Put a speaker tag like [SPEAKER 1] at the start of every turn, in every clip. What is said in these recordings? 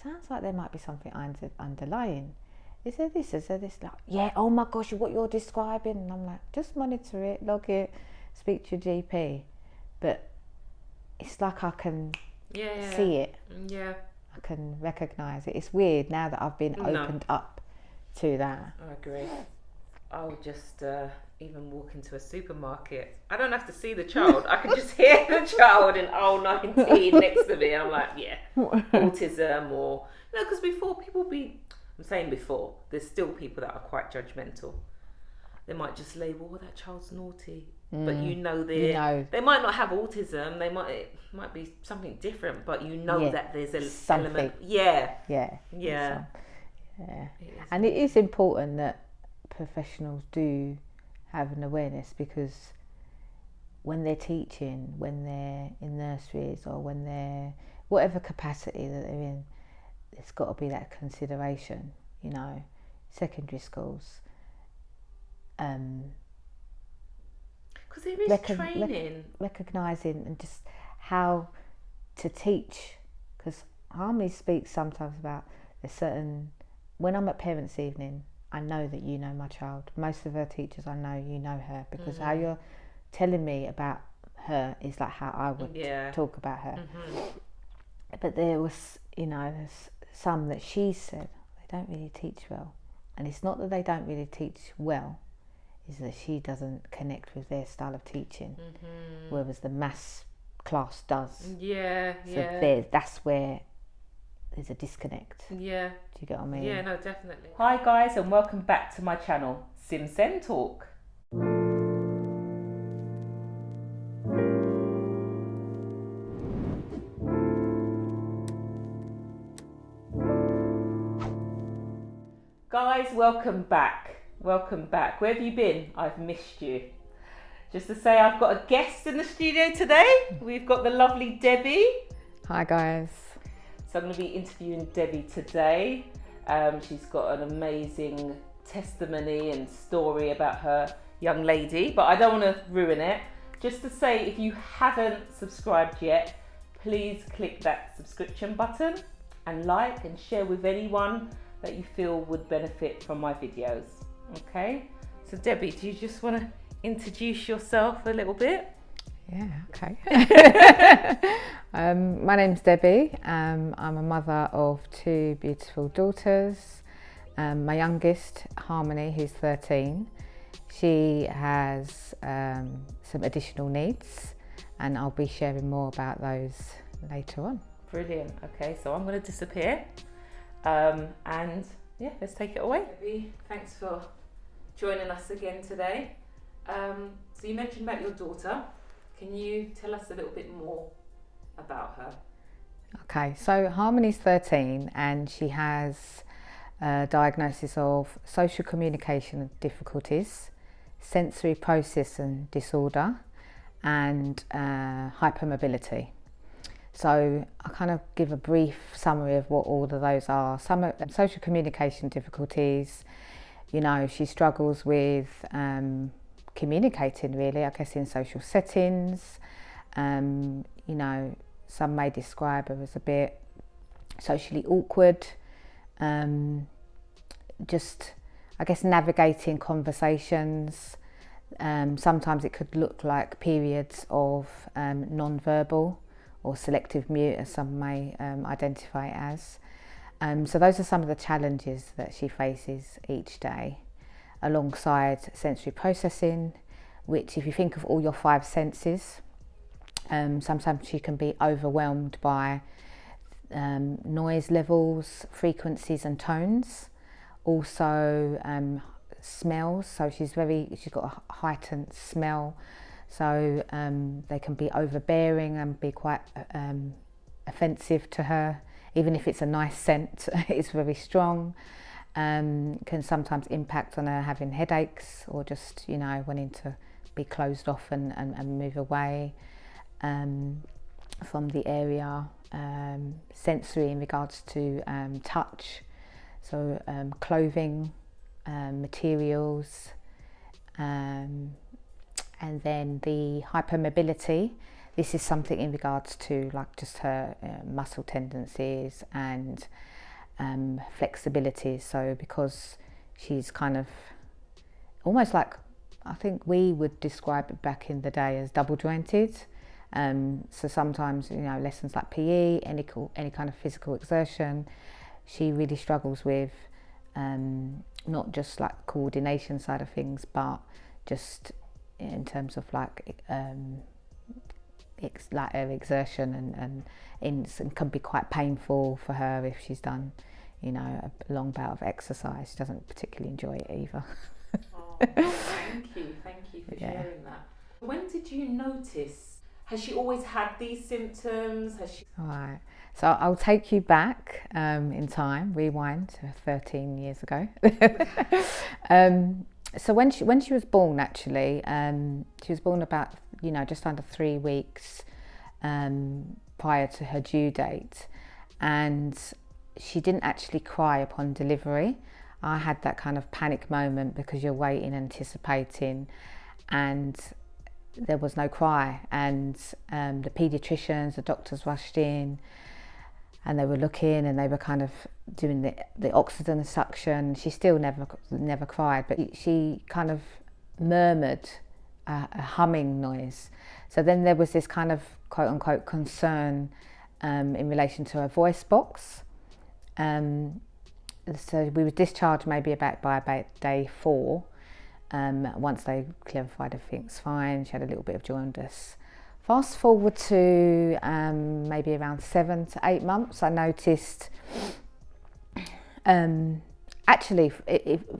[SPEAKER 1] sounds like there might be something underlying. Is there this? Is there this? Like, yeah, oh my gosh, what you're describing. And I'm like, just monitor it, log it, speak to your GP. But it's like I can see it.
[SPEAKER 2] Yeah.
[SPEAKER 1] I can recognise it. It's weird now that I've been opened up to that.
[SPEAKER 2] I agree. I'll just even walk into a supermarket. I don't have to see the child. I can just hear the child in aisle 19 next to me. I'm like, yeah, autism or... No, because I'm saying before, there's still people that are quite judgmental. They might just label, that child's naughty. But they might not have autism. It might be something different, but that there's a
[SPEAKER 1] something.
[SPEAKER 2] Element. Yeah.
[SPEAKER 1] And it is important that professionals do have an awareness, because when they're teaching, when they're in nurseries, or when they're whatever capacity that they're in, there's got to be that consideration. Secondary schools.
[SPEAKER 2] Because there is training.
[SPEAKER 1] Recognising and just how to teach. Because Harmony speaks sometimes about there's certain... When I'm at parents' evening, I know that you know my child. Most of her teachers, I know you know her, because how you're telling me about her is like how I would talk about her. But there was, there's some that she said they don't really teach well. And it's not that they don't really teach well, is that she doesn't connect with their style of teaching, whereas the maths class does. So that's where there's a disconnect.
[SPEAKER 2] Yeah.
[SPEAKER 1] Do you get what I mean?
[SPEAKER 2] Yeah, no, definitely. Hi guys, and welcome back to my channel, Sim Talk. Guys, welcome back. Where have you been? I've missed you. Just to say, I've got a guest in the studio today. We've got the lovely Debbie.
[SPEAKER 1] Hi guys.
[SPEAKER 2] So I'm going to be interviewing Debbie today. She's got an amazing testimony and story about her young lady, but I don't want to ruin it. Just to say, if you haven't subscribed yet, please click that subscription button and like and share with anyone that you feel would benefit from my videos. Okay? So Debbie, do you just want to introduce yourself a little bit?
[SPEAKER 1] Yeah, okay. My name's Debbie. I'm a mother of two beautiful daughters. My youngest, Harmony, who's 13, she has some additional needs, and I'll be sharing more about those later on.
[SPEAKER 2] Brilliant. Okay, so I'm going to disappear. And yeah, let's take it away. Debbie, thanks for joining us again today. So you mentioned about your daughter. Can you tell us a little bit more about her?
[SPEAKER 1] Okay, so Harmony's 13 and she has a diagnosis of social communication difficulties, sensory processing disorder, and hypermobility. So I'll kind of give a brief summary of what all of those are. Some are social communication difficulties. She struggles with communicating, really, I guess, in social settings. Some may describe her as a bit socially awkward. Just, I guess, navigating conversations. Sometimes it could look like periods of non-verbal or selective mute, as some may identify it as. So those are some of the challenges that she faces each day, alongside sensory processing, which, if you think of all your five senses, sometimes she can be overwhelmed by noise levels, frequencies and tones. Also smells, so she's got a heightened smell, so they can be overbearing and be quite offensive to her. Even if it's a nice scent, it's very strong. Can sometimes impact on her having headaches, or just wanting to be closed off and move away from the area. Sensory in regards to touch, so clothing, materials, and then the hypermobility. this is something in regards to like just her muscle tendencies and flexibility. So because she's kind of almost like, I think we would describe it back in the day as double jointed. So sometimes, lessons like PE, any kind of physical exertion, she really struggles with, not just like coordination side of things, but just in terms of like her exertion, and it can be quite painful for her if she's done, a long bout of exercise. She doesn't particularly enjoy it either.
[SPEAKER 2] Oh, thank you for sharing that. When did you notice? Has she always had these symptoms?
[SPEAKER 1] All right. So I'll take you back in time, rewind to 13 years ago. So when she was born, actually, she was born about, just under 3 weeks prior to her due date. And she didn't actually cry upon delivery. I had that kind of panic moment because you're waiting, anticipating, and there was no cry. And the paediatricians, the doctors rushed in, and they were looking, and they were kind of doing the oxygen suction. She still never cried, but she kind of murmured a humming noise. So then there was this kind of quote unquote concern in relation to her voice box. So we were discharged maybe by about day 4. Once they clarified everything's fine, she had a little bit of jaundice. Fast forward to maybe around 7 to 8 months, I noticed, actually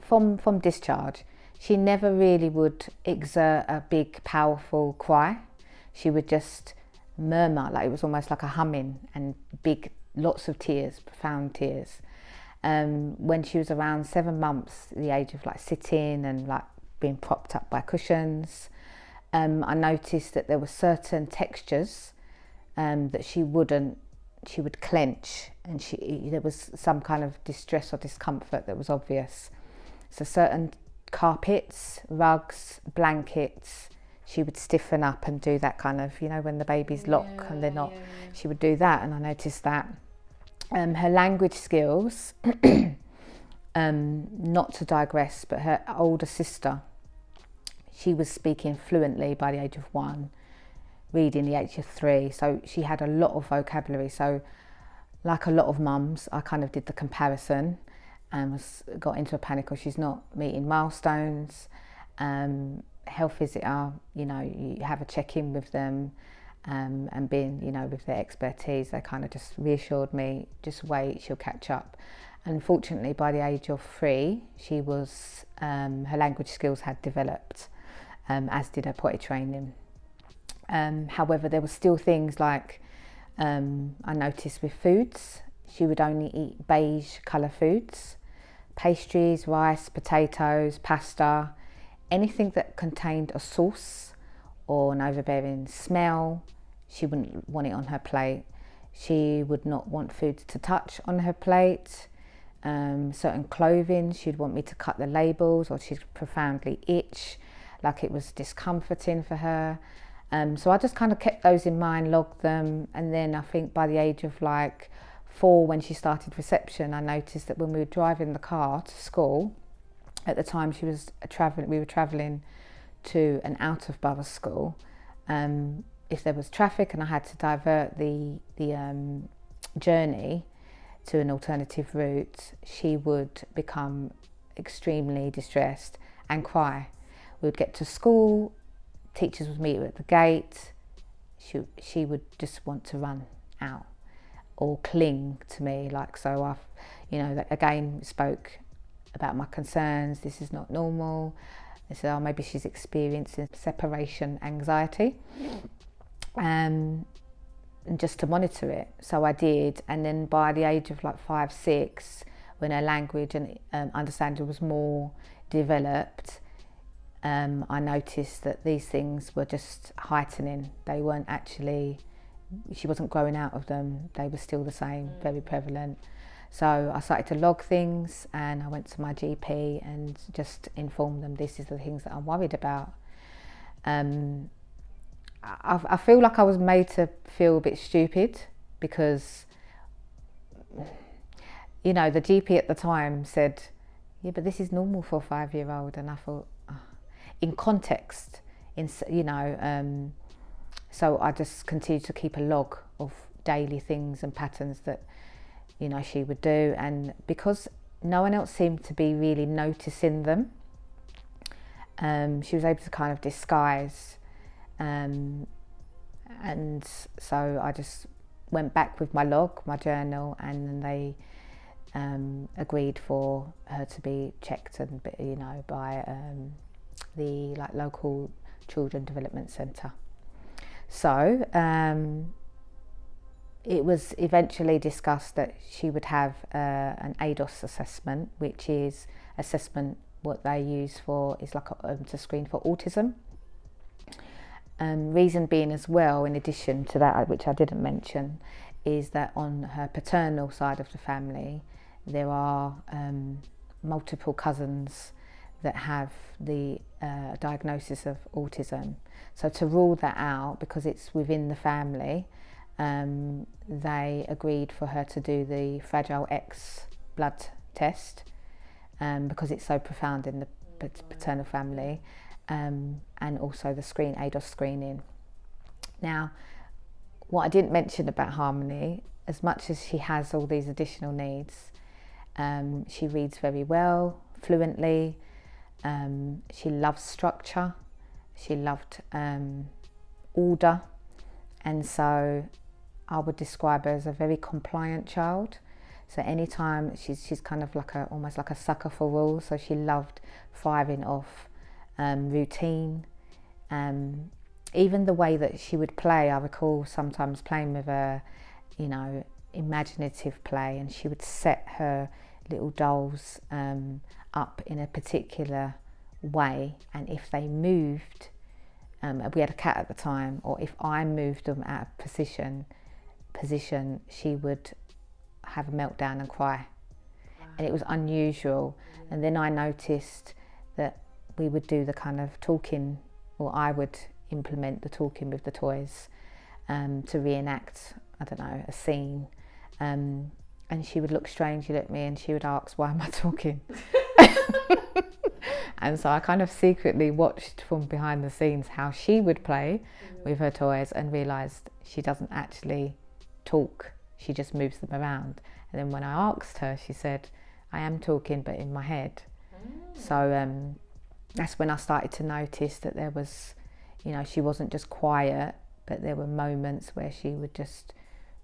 [SPEAKER 1] from discharge, she never really would exert a big, powerful cry. She would just murmur, like it was almost like a humming, and lots of tears, profound tears. When she was around 7 months, the age of like sitting and like being propped up by cushions, I noticed that there were certain textures that she would clench, and there was some kind of distress or discomfort that was obvious. So certain carpets, rugs, blankets, she would stiffen up and do that kind of, when the babies lock and they're not, she would do that, and I noticed that. Her language skills, not to digress, but her older sister, she was speaking fluently by the age of 1, reading the age of 3. So she had a lot of vocabulary. So like a lot of mums, I kind of did the comparison and got into a panic because she's not meeting milestones. Health visitor, you have a check-in with them, and being, with their expertise, they kind of just reassured me, just wait, she'll catch up. Unfortunately, by the age of 3, she was, her language skills had developed, as did her potty training. However, there were still things like, I noticed with foods, she would only eat beige colour foods, pastries, rice, potatoes, pasta, anything that contained a sauce or an overbearing smell, she wouldn't want it on her plate. She would not want food to touch on her plate. Certain clothing, she'd want me to cut the labels, or she'd profoundly itch, like it was discomforting for her. So I just kind of kept those in mind, logged them, and then I think by the age of like 4, when she started reception, I noticed that when we were driving the car to school, at the time we were travelling to an out of borough school. If there was traffic and I had to divert the journey to an alternative route, she would become extremely distressed and cry. We would get to school, teachers would meet her at the gate, she would just want to run out or cling to me, like, so I again spoke about my concerns. This is not normal. They said, oh, maybe she's experiencing separation anxiety, and just to monitor it. So I did, and then by the age of like 5, 6, when her language and understanding was more developed, I noticed that these things were just heightening. They weren't actually, she wasn't growing out of them. They were still the same, very prevalent. So I started to log things, and I went to my GP and just informed them, this is the things that I'm worried about. I feel like I was made to feel a bit stupid because, you know, the GP at the time said, yeah, but this is normal for a 5-year-old. And I thought, oh, in context, you know, so I just continued to keep a log of daily things and patterns that, you know, she would do. And because no one else seemed to be really noticing them, she was able to kind of disguise. And so I just went back with my log, my journal, and then they agreed for her to be checked and, you know, by the local children development centre. So it was eventually discussed that she would have an ADOS assessment, which is assessment what they use for is like to screen for autism. Reason being as well, in addition to that, which I didn't mention, is that on her paternal side of the family, there are multiple cousins that have the diagnosis of autism. So to rule that out, because it's within the family, they agreed for her to do the Fragile X blood test, because it's so profound in the paternal family, and also the ADOS screening. Now, what I didn't mention about Harmony, as much as she has all these additional needs, she reads very well, fluently, she loves structure, she loved order, and so I would describe her as a very compliant child. So anytime she's kind of like almost like a sucker for rules. So she loved thriving off routine. Even the way that she would play, I recall sometimes playing with her, you know, imaginative play, and she would set her little dolls up in a particular way, and if they moved, we had a cat at the time, or if I moved them out of position, she would have a meltdown and cry. Wow. And it was unusual. Yeah. And then I noticed that we would do the kind of talking, or I would implement the talking with the toys to reenact, I don't know, a scene. And she would look strangely at me and she would ask, why am I talking? And so I kind of secretly watched from behind the scenes how she would play with her toys, and realised she doesn't actually talk, she just moves them around. And then when I asked her, she said, I am talking but in my head. So that's when I started to notice that there was, you know, she wasn't just quiet, but there were moments where she would just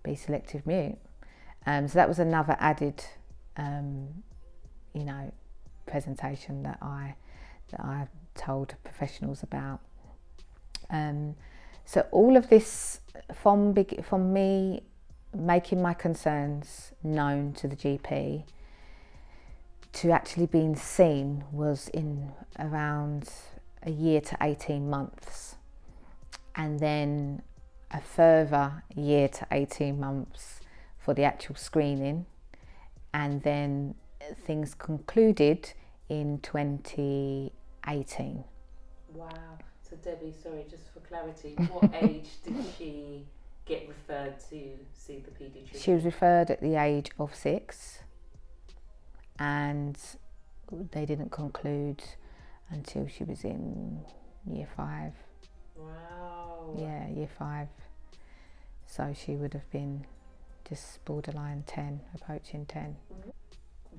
[SPEAKER 1] be selective mute. So that was another added, you know, presentation that I told professionals about. So all of this, from me making my concerns known to the GP to actually being seen, was in around a year to 18 months. And then a further year to 18 months for the actual screening. And then things concluded in 2018.
[SPEAKER 2] Wow. So Debbie, sorry, just for clarity, what age did she get referred to see the paediatrician?
[SPEAKER 1] She was referred at the age of 6, and they didn't conclude until she was in year 5.
[SPEAKER 2] Wow.
[SPEAKER 1] Yeah, year 5. So she would have been just borderline 10, approaching 10.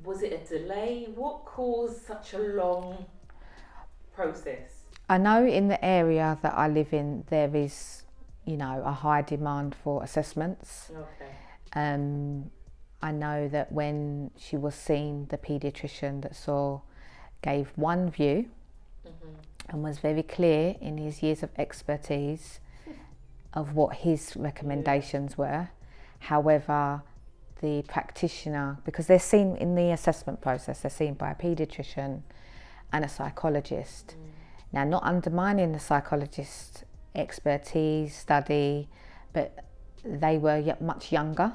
[SPEAKER 2] Was it a delay? What caused such a long process?
[SPEAKER 1] I know in the area that I live in, there is, you know, a high demand for assessments.
[SPEAKER 2] Okay.
[SPEAKER 1] I know that when she was seen, the paediatrician that gave one view, and was very clear in his years of expertise of what his recommendations were. However, the practitioner, because they're seen in the assessment process, they're seen by a paediatrician and a psychologist. Now, not undermining the psychologist's expertise, study, but they were much younger,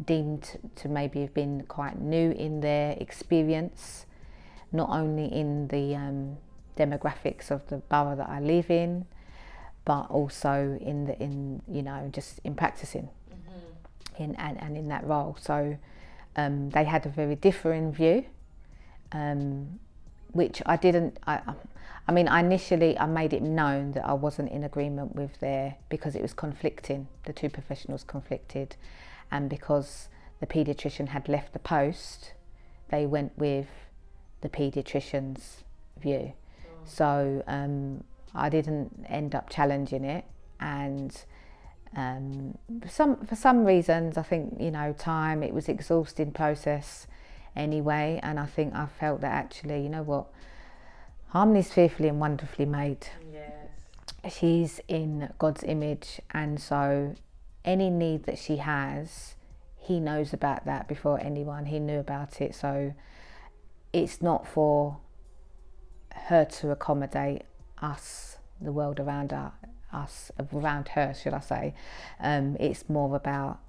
[SPEAKER 1] deemed to maybe have been quite new in their experience, not only in the demographics of the borough that I live in, but also in just in practicing in in that role. So they had a very differing view, which I didn't. I mean, initially I made it known that I wasn't in agreement with because it was conflicting. The two professionals conflicted, and because the paediatrician had left the post, they went with the paediatrician's view. So I didn't end up challenging it, and for some reasons, I think time, it was exhausting process anyway, and I think I felt that actually, you know what, Harmony's fearfully and wonderfully made.
[SPEAKER 2] Yes.
[SPEAKER 1] She's in God's image, and so any need that she has, he knows about that before anyone. He knew about it, so it's not for her to accommodate us, the world around her, should I say. It's more about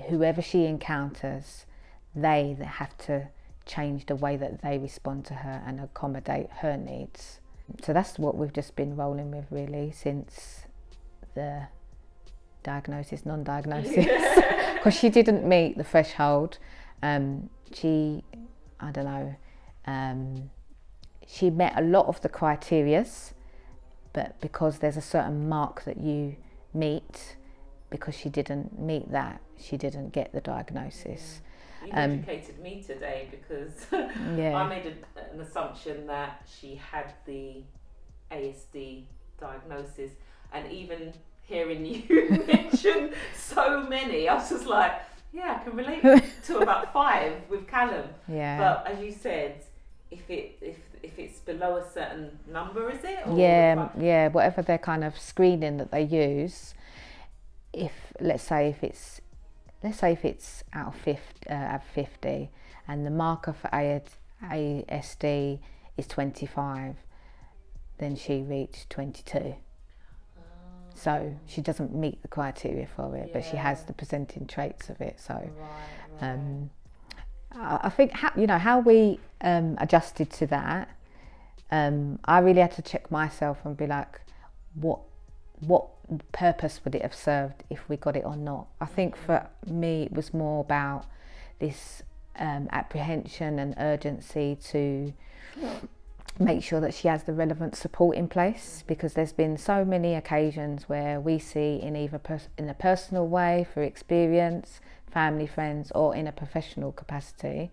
[SPEAKER 1] whoever she encounters, they have to change the way that they respond to her and accommodate her needs. So that's what we've just been rolling with really since the non-diagnosis, because she didn't meet the threshold. She met a lot of the criterias, but because there's a certain mark that you meet, because she didn't meet that, she didn't get the diagnosis.
[SPEAKER 2] You educated me today, because I made an assumption that she had the ASD diagnosis, and even hearing you mention so many, I was just like, yeah, I can relate to about 5 with Callum.
[SPEAKER 1] Yeah.
[SPEAKER 2] But as you said, if it's below a certain number, is it? Or
[SPEAKER 1] yeah, whatever their kind of screening that they use. Let's say if it's out of 50, and the marker for ASD is 25, then she reached 22. So she doesn't meet the criteria for it, but she has the presenting traits of it. So I think how we adjusted to that. I really had to check myself and be like, what purpose would it have served if we got it or not? I think for me it was more about this apprehension and urgency to make sure that she has the relevant support in place, because there's been so many occasions where we see in either in a personal way for experience, family, friends, or in a professional capacity,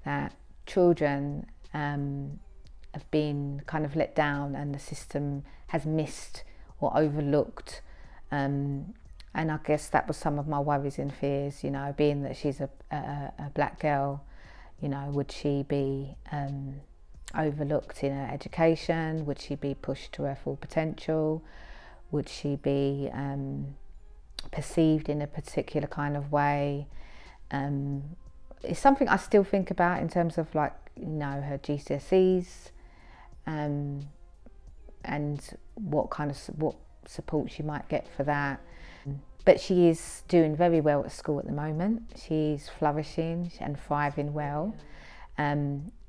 [SPEAKER 1] that children have been kind of let down and the system has missed or overlooked, and I guess that was some of my worries and fears, being that she's a black girl, would she be overlooked in her education? Would she be pushed to her full potential? Would she be perceived in a particular kind of way? It's something I still think about in terms of her GCSEs, and what support she might get for that. But she is doing very well at school at the moment. She's flourishing and thriving well.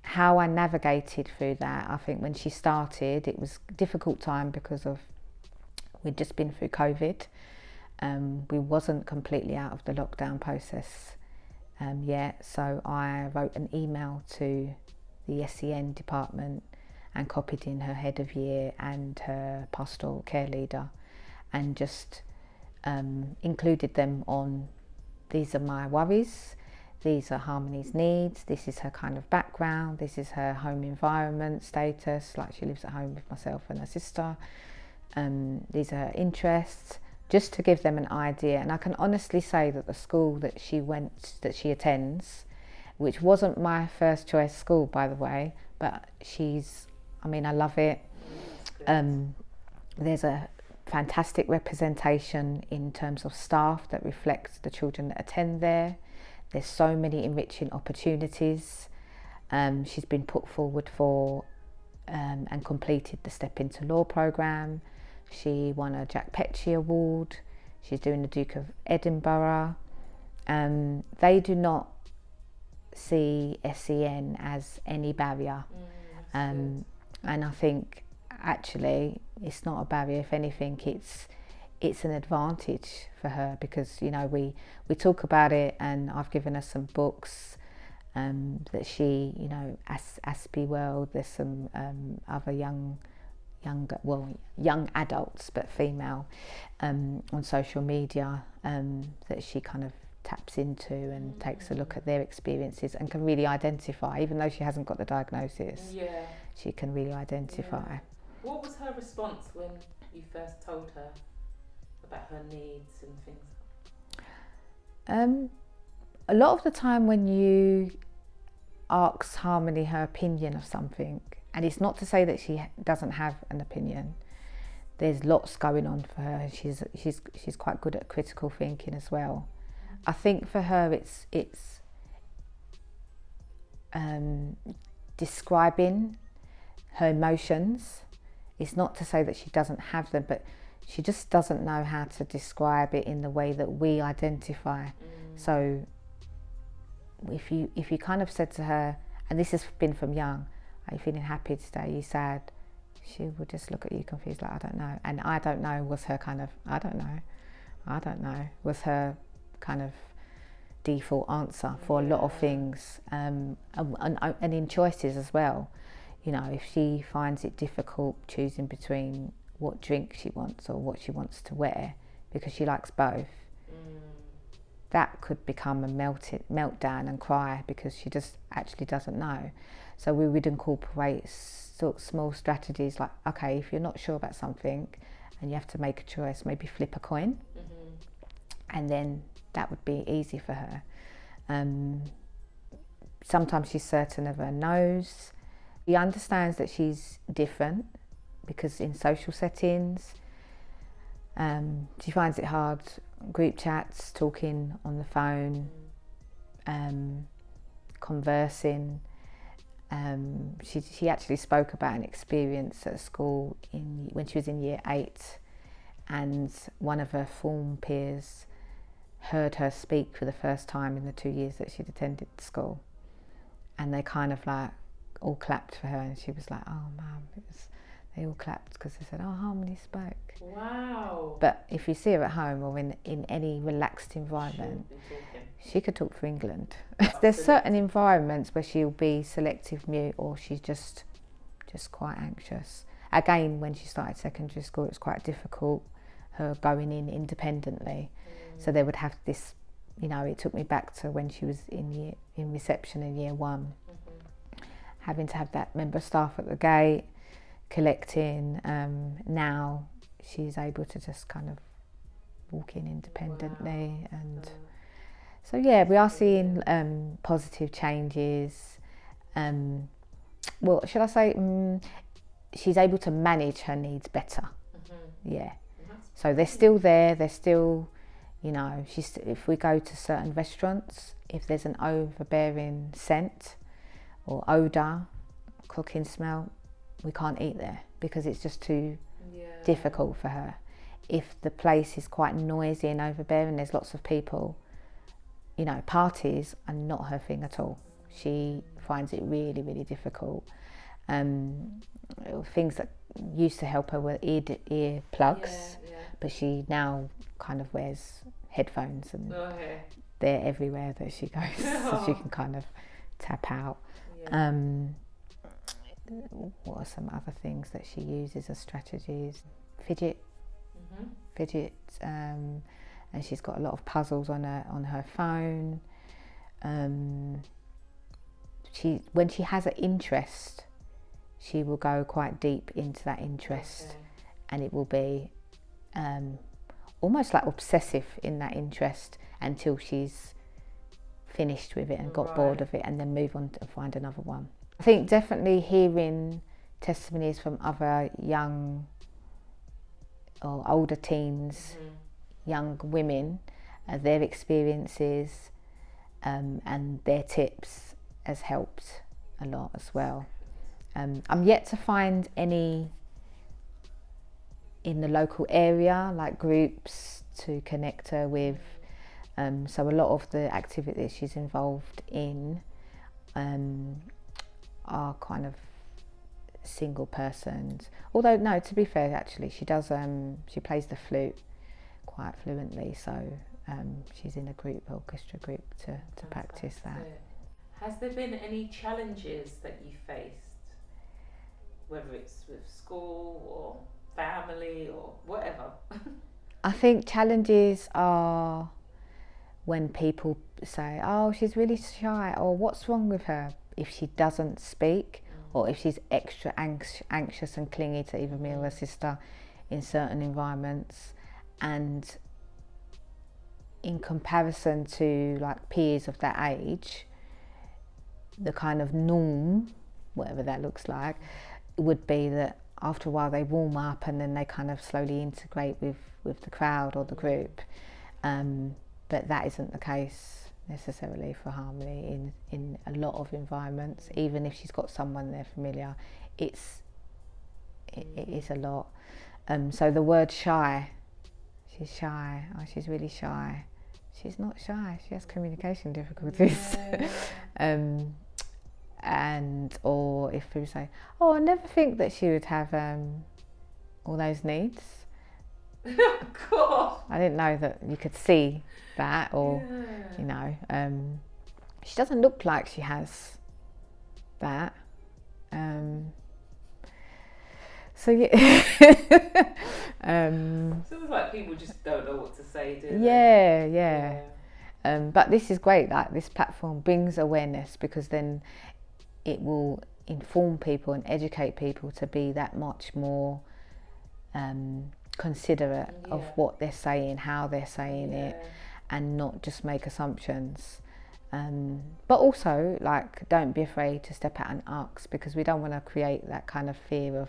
[SPEAKER 1] How I navigated through that, I think when she started, it was a difficult time because we'd just been through COVID. We wasn't completely out of the lockdown process yet, so I wrote an email to the SEN department and copied in her head of year and her pastoral care leader, and just included them on, these are my worries, these are Harmony's needs, this is her kind of background, this is her home environment status, like she lives at home with myself and her sister, these are her interests, just to give them an idea. And I can honestly say that the school that she attends, which wasn't my first choice school, by the way, but I love it. There's a fantastic representation in terms of staff that reflects the children that attend there. There's so many enriching opportunities. She's been put forward for and completed the Step Into Law programme. She won a Jack Petchey Award. She's doing the Duke of Edinburgh. They do not see SEN as any barrier. And I think actually it's not a barrier. If anything, it's an advantage for her, because you know we talk about it, and I've given her some books that she, you know, Aspi World. There's some other young adults but female on social media that she kind of taps into and takes a look at their experiences and can really identify, even though she hasn't got the diagnosis.
[SPEAKER 2] Yeah.
[SPEAKER 1] She can really identify.
[SPEAKER 2] Yeah. What was her response when you first told her about her needs and things?
[SPEAKER 1] A lot of the time when you ask Harmony her opinion of something, and it's not to say that she doesn't have an opinion, there's lots going on for her. She's quite good at critical thinking as well. I think for her it's describing her emotions. It's not to say that she doesn't have them, but she just doesn't know how to describe it in the way that we identify. So if you kind of said to her, and this has been from young, are you feeling happy today, are you sad? She would just look at you confused, like, I don't know. And I don't know was her kind of, I don't know, was her kind of default answer for a lot of things, and in choices as well. You know, if she finds it difficult choosing between what drink she wants or what she wants to wear, because she likes both, that could become a meltdown and cry, because she just actually doesn't know. So we would incorporate small strategies like, okay, if you're not sure about something and you have to make a choice, maybe flip a coin, and then that would be easy for her. Sometimes she's certain of her no's. She understands that she's different, because in social settings she finds it hard, group chats, talking on the phone, conversing. She actually spoke about an experience at school when she was in year 8, and one of her form peers heard her speak for the first time in the 2 years that she'd attended school, and they kind of like all clapped for her, and she was like, oh mum, they all clapped because they said, oh, Harmony spoke.
[SPEAKER 2] Wow.
[SPEAKER 1] But if you see her at home or in any relaxed environment, she could talk for England. There's certain environments where she'll be selective mute, or she's just quite anxious. Again, when she started secondary school, it was quite difficult, her going in independently. So they would have this, you know, it took me back to when she was in reception in year 1, having to have that member of staff at the gate collecting. Now she's able to just kind of walk in independently. Wow. And so yeah, we are seeing positive changes. Well, should I say she's able to manage her needs better. Yeah. So they're still there, they're still, you know, if we go to certain restaurants, if there's an overbearing scent or odour, cooking smell, we can't eat there because it's just too difficult for her. If the place is quite noisy and overbearing, there's lots of people, you know, parties are not her thing at all. She finds it really, really difficult. Things that used to help her were ear plugs, but she now kind of wears headphones, and they're everywhere that she goes, so she can kind of tap out. What are some other things that she uses as strategies? Fidget, and she's got a lot of puzzles on her phone. When she has an interest, she will go quite deep into that interest, and it will be almost like obsessive in that interest until she's finished with it and got bored of it, and then move on to find another one. I think definitely hearing testimonies from other young or older teens, young women, their experiences and their tips has helped a lot as well. I'm yet to find any in the local area, like groups to connect her with. So a lot of the activities she's involved in are kind of single persons. Although no, to be fair, actually, she does. She plays the flute quite fluently, so she's in a group, orchestra group, to practice that.
[SPEAKER 2] Has there been any challenges that you faced, whether it's with school or family or whatever?
[SPEAKER 1] I think challenges are when people say, "Oh, she's really shy," or "What's wrong with her?" if she doesn't speak, or if she's extra anxious and clingy to either me or her sister in certain environments. And in comparison to like peers of that age, the kind of norm, whatever that looks like, would be that after a while they warm up and then they kind of slowly integrate with the crowd or the group. But that isn't the case necessarily for Harmony in a lot of environments. Even if she's got someone there familiar, it is a lot. So the word shy, she's shy, oh, she's really shy. She's not shy, she has communication difficulties. Yeah. And or if people say, "Oh, I never think that she would have all those needs."
[SPEAKER 2] God.
[SPEAKER 1] I didn't know that you could see that, or you know, she doesn't look like she has that. So yeah.
[SPEAKER 2] Sounds like people just don't know what to say, do they?
[SPEAKER 1] Yeah. But this is great, like this platform brings awareness, because then it will inform people and educate people to be that much more considerate of what they're saying, how they're saying it, and not just make assumptions. But also, like, don't be afraid to step out and ask, because we don't want to create that kind of fear of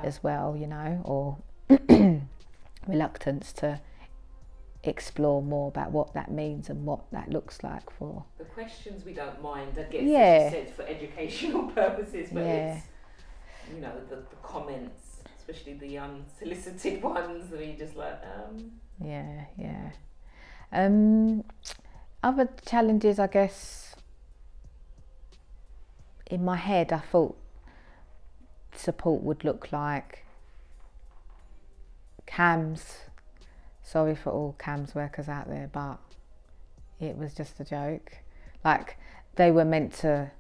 [SPEAKER 1] as well, you know, or reluctance to explore more about what that means and what that looks like for
[SPEAKER 2] the questions. We don't mind, I guess, as you said, for educational purposes, but it's, you know, the comments, especially the unsolicited ones, where you're just like
[SPEAKER 1] other challenges, I guess, in my head I thought support would look like CAMS. Sorry for all CAMS workers out there, but it was just a joke. Like, they were meant to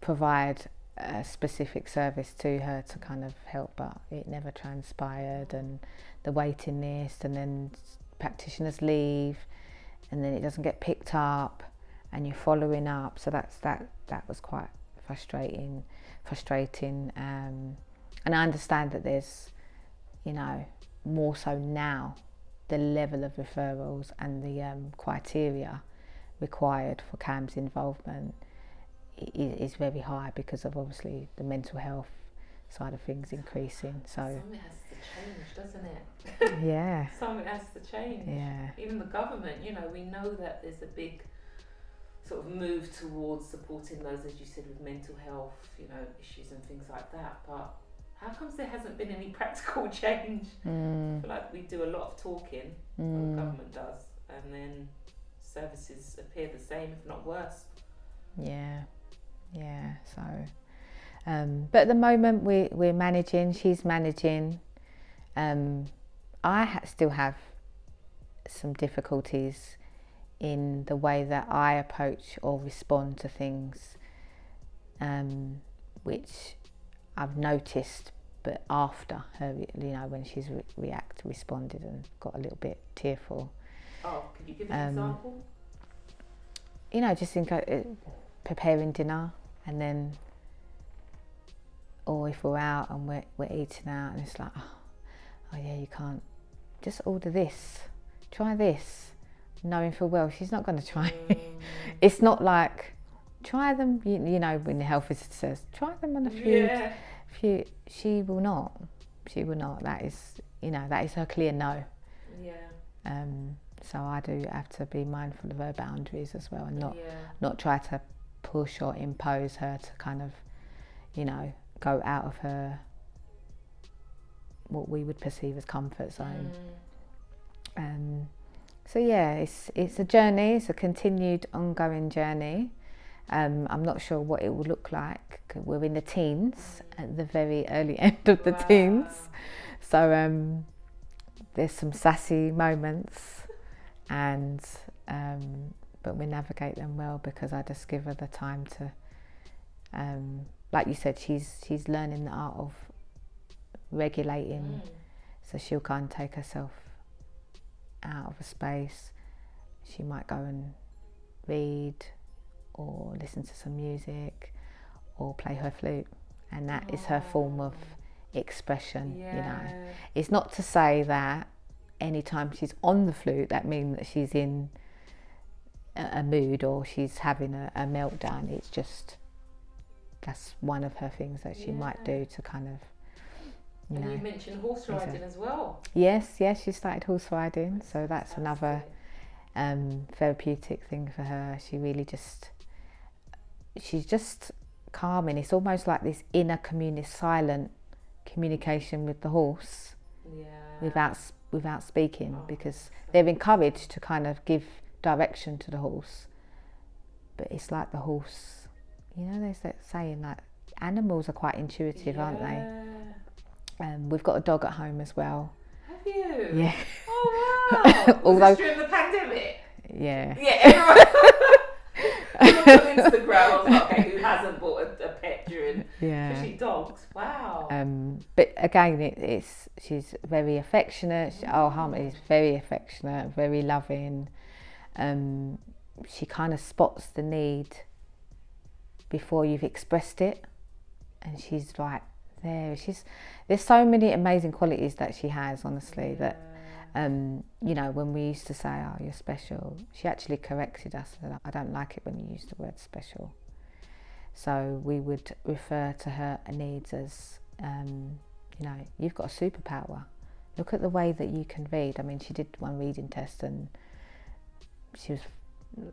[SPEAKER 1] provide a specific service to her to kind of help, but it never transpired, and the waiting list, and then practitioners leave, and then it doesn't get picked up, and you're following up. So that was quite frustrating. And I understand that there's, you know, more so now, the level of referrals and the criteria required for CAMS involvement is very high, because of obviously the mental health side of things increasing. So
[SPEAKER 2] something has to change, doesn't it?
[SPEAKER 1] Yeah.
[SPEAKER 2] Something has to change.
[SPEAKER 1] Yeah.
[SPEAKER 2] Even the government, you know, we know that there's a big sort of move towards supporting those, as you said, with mental health, you know, issues and things like that. But how comes there hasn't been any practical change? I feel like we do a lot of talking, or the government does, and then services appear the same, if not worse.
[SPEAKER 1] Yeah. So, but at the moment we're managing. She's managing. I still have some difficulties in the way that I approach or respond to things, which I've noticed, but after her, you know, when she's responded and got a little bit tearful.
[SPEAKER 2] Oh, could you give an example?
[SPEAKER 1] You know, just think preparing dinner, and then, or if we're out and we're eating out, and it's like, oh yeah, you can't just order this, try this, knowing full well she's not going to try. It's not like try them, you know, when the health visitor says try them on a few, she will not. That is, you know, that is her clear no. So I do have to be mindful of her boundaries as well, and not try to push or impose her to kind of, you know, go out of her what we would perceive as comfort zone. So yeah, it's a journey. It's a continued, ongoing journey. I'm not sure what it will look like. We're in the teens, at the very early end of the teens. So there's some sassy moments, and but we navigate them well because I just give her the time to, like you said, she's learning the art of regulating. So she'll go and take herself out of a space. She might go and read or listen to some music or play her flute, and that is her form of expression. You know, it's not to say that anytime she's on the flute that means that she's in a mood or she's having a meltdown. It's just, that's one of her things that she might do to kind of,
[SPEAKER 2] and you mentioned horse riding as well.
[SPEAKER 1] Yes, she started horse riding, so that's another therapeutic thing for her. She's just calming. It's almost like this inner silent communication with the horse, without speaking, because they're encouraged to kind of give direction to the horse, but it's like the horse, you know, there's that saying that animals are quite intuitive, aren't they? We've got a dog at home as well.
[SPEAKER 2] Have you?
[SPEAKER 1] Yeah.
[SPEAKER 2] Oh wow! Was this during the pandemic?
[SPEAKER 1] Yeah.
[SPEAKER 2] Everyone on Instagram, I was like, okay, who hasn't bought a pet during, especially dogs? Wow.
[SPEAKER 1] But again, she's very affectionate. Harmony is very affectionate, very loving. She kind of spots the need before you've expressed it, and she's right there. There's so many amazing qualities that she has, honestly, that you know, when we used to say, oh, you're special, she actually corrected us. I don't like it when you use the word special. So we would refer to her needs as, you know, you've got a superpower. Look at the way that you can read. I mean, she did one reading test, and she was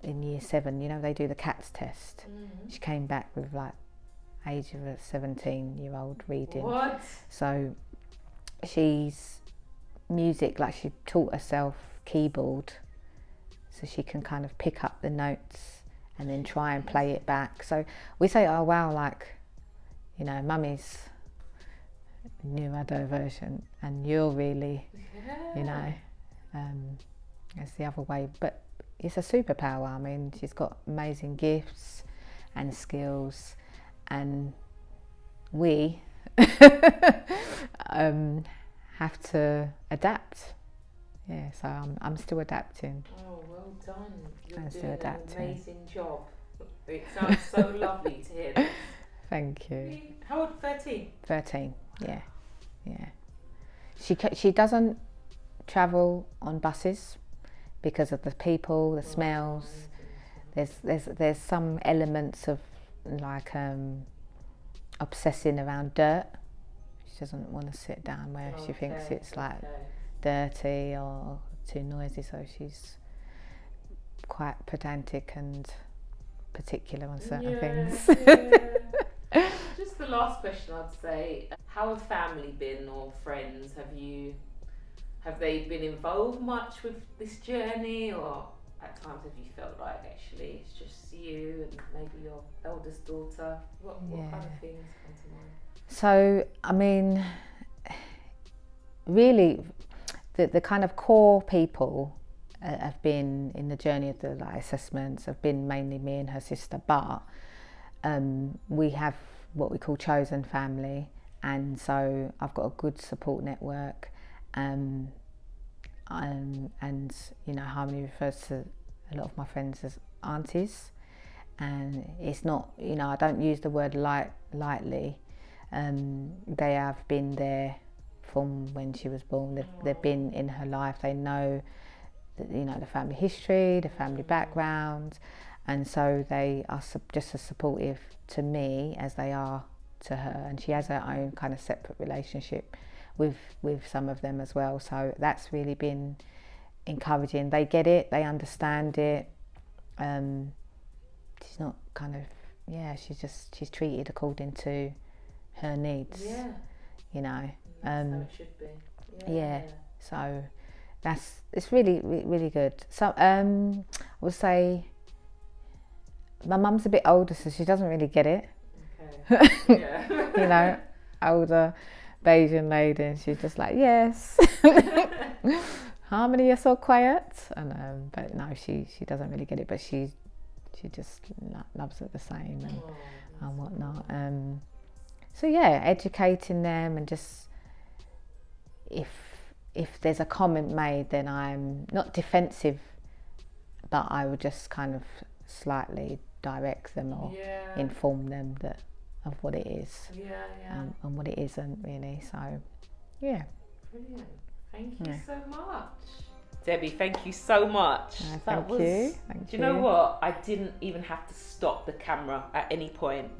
[SPEAKER 1] in year 7, you know, they do the CATS test. She came back with like age of a 17-year-old reading.
[SPEAKER 2] What?
[SPEAKER 1] So she's music, like she taught herself keyboard, so she can kind of pick up the notes and then try and play it back. So we say, oh wow, like, you know, mummy's neurodivergent and you're really, you know, it's the other way. But it's a superpower. I mean, she's got amazing gifts and skills, and we have to adapt. Yeah, so I'm still adapting.
[SPEAKER 2] Oh, well done. You're
[SPEAKER 1] I'm
[SPEAKER 2] doing
[SPEAKER 1] still adapting.
[SPEAKER 2] An amazing job. It sounds so lovely to hear this.
[SPEAKER 1] Thank you.
[SPEAKER 2] How old? 13?
[SPEAKER 1] 13, yeah. She doesn't travel on buses because of the people, the smells. There's some elements of like obsessing around dirt. She doesn't want to sit down where she thinks it's like dirty or too noisy, so she's quite pedantic and particular on certain things.
[SPEAKER 2] Just the last question, I'd say, how have family been, or friends? Have they been involved much with this journey, or at times have you felt like actually it's just you and maybe your eldest daughter? What kind of things come to mind?
[SPEAKER 1] So, I mean, really, the kind of core people have been in the journey of the assessments have been mainly me and her sister, but we have what we call chosen family, and so I've got a good support network, and you know, Harmony refers to a lot of my friends as aunties, and it's not, you know, I don't use the word lightly. They have been there from when she was born. They've been in her life. They know, you know, the family history, the family background, and so they are just as supportive to me as they are to her. And she has her own kind of separate relationship with some of them as well. So that's really been encouraging. They get it. They understand it. She's not kind of, she's treated according to her needs. Yeah. You know.
[SPEAKER 2] That's how it should be.
[SPEAKER 1] Yeah. So it's really, really good. So I would say my mum's a bit older, so she doesn't really get it.
[SPEAKER 2] Okay. Yeah.
[SPEAKER 1] You know, older Bayesian lady, and she's just like, yes. Harmony, you're so quiet. And but no, she doesn't really get it, but she just loves it the same and whatnot. So yeah, educating them, and just if there's a comment made, then I'm not defensive, but I would just kind of slightly direct them or inform them of what it is and what it isn't really. So yeah.
[SPEAKER 2] Brilliant. Thank you so much. Debbie, thank you so much.
[SPEAKER 1] Thank you.
[SPEAKER 2] Do you know what? I didn't even have to stop the camera at any point.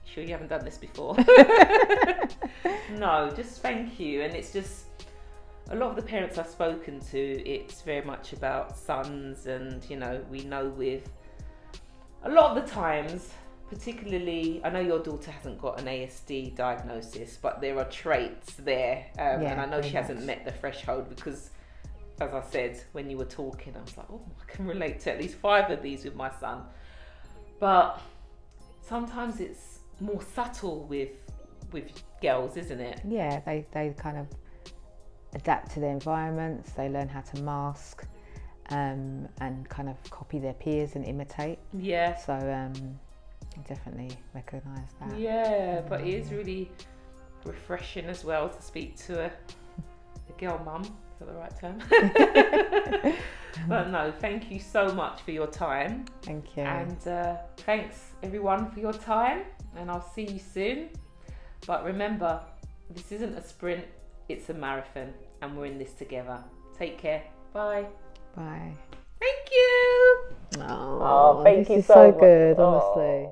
[SPEAKER 2] Sure you haven't done this before? No, just thank you. And it's just, a lot of the parents I've spoken to, it's very much about sons, and you know, we know with a lot of the times, particularly, I know your daughter hasn't got an ASD diagnosis, but there are traits there, and I know she hasn't met the threshold, because as I said, when you were talking, I was like, oh, I can relate to at least 5 of these with my son. But sometimes it's more subtle with girls, isn't it?
[SPEAKER 1] Yeah, they kind of adapt to their environments, they learn how to mask and kind of copy their peers and imitate.
[SPEAKER 2] Yeah.
[SPEAKER 1] So I definitely recognise that.
[SPEAKER 2] Yeah, but it is really refreshing as well to speak to a girl mum, for the right term. But no, thank you so much for your time.
[SPEAKER 1] Thank you.
[SPEAKER 2] And thanks everyone for your time, and I'll see you soon. But remember, this isn't a sprint, it's a marathon, and we're in this together. Take care. Bye.
[SPEAKER 1] Bye.
[SPEAKER 2] Thank you.
[SPEAKER 1] Oh, thank you so much. Good, honestly.